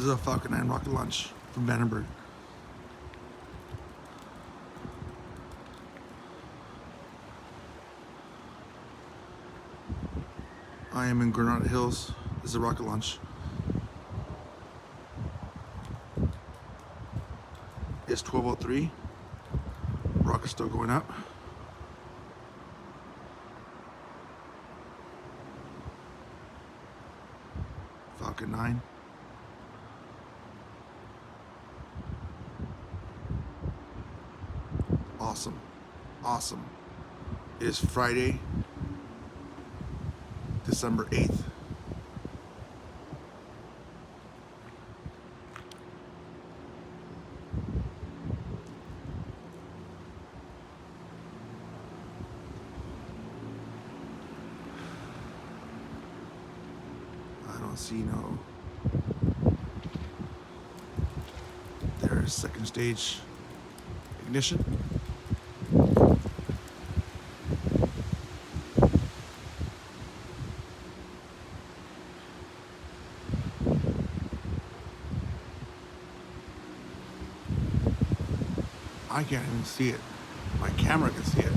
This is a Falcon 9 rocket launch from Vandenberg. I am in Granada Hills. This is a rocket launch. It's 12:03. Rocket's still going up. Falcon 9. Awesome. Awesome. It is Friday, December 8th. I don't see no. There's second stage ignition. I can't even see it. My camera can see it.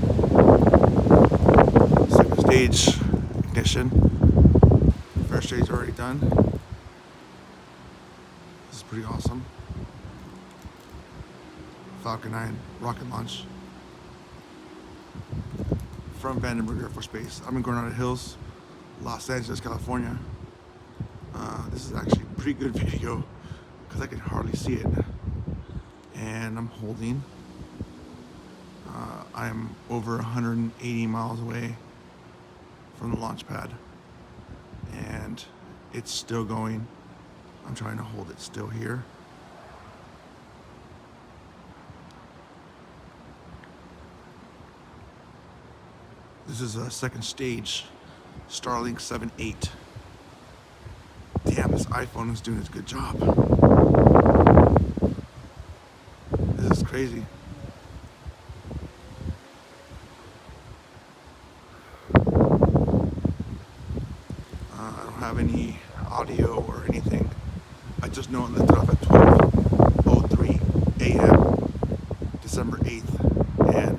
Second stage ignition. First stage already done. This is pretty awesome. Falcon 9 rocket launch from Vandenberg Air Force Base. I'm in Granada Hills, Los Angeles, California. This is actually a pretty good video because I can hardly see it. And I'm holding. I'm over 180 miles away from the launch pad, and it's still going. I'm trying to hold it still here. This is a second stage Starlink 7.8. Damn, this iPhone is doing its good job. This is crazy. I don't have any audio or anything. I just know it lifted off at 12:03 a.m. December 8th, and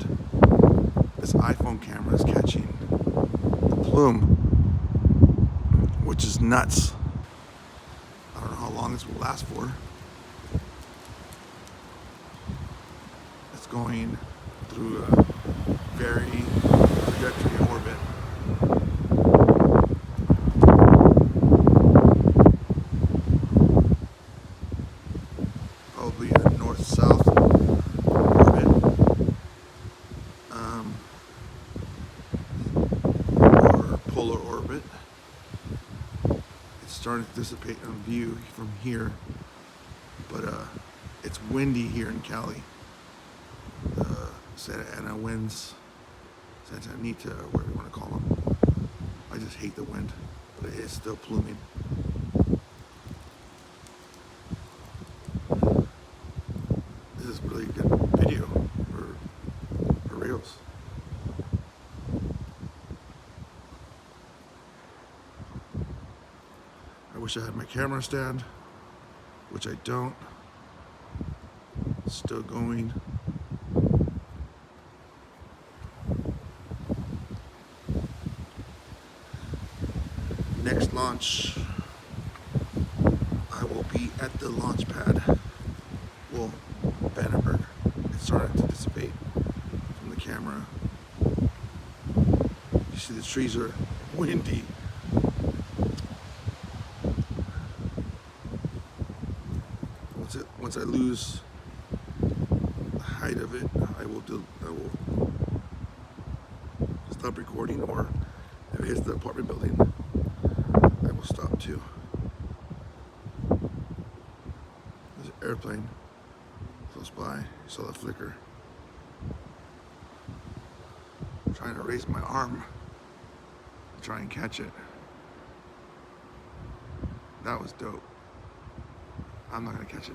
this iPhone camera is catching the plume, which is nuts. I don't know how long this will last for. It's going through a very trajectory orbit. Probably a north-south orbit, or polar orbit. It's starting to dissipate on view from here, but it's windy here in Cali. Santa Ana winds, Santa Anita, whatever you want to call them. I just hate the wind, but it is still pluming. This is really good video for reals. I wish I had my camera stand, which I don't. Still going. Next launch, I will be at the launch pad. Well, Vandenberg. It's starting to dissipate from the camera. You see the trees are windy. Once I lose the height of it, I will stop recording, or if it hits the apartment building, I will stop too. There's an airplane close by. You saw the flicker. I'm trying to raise my arm to try and catch it. That was dope. I'm not gonna catch it.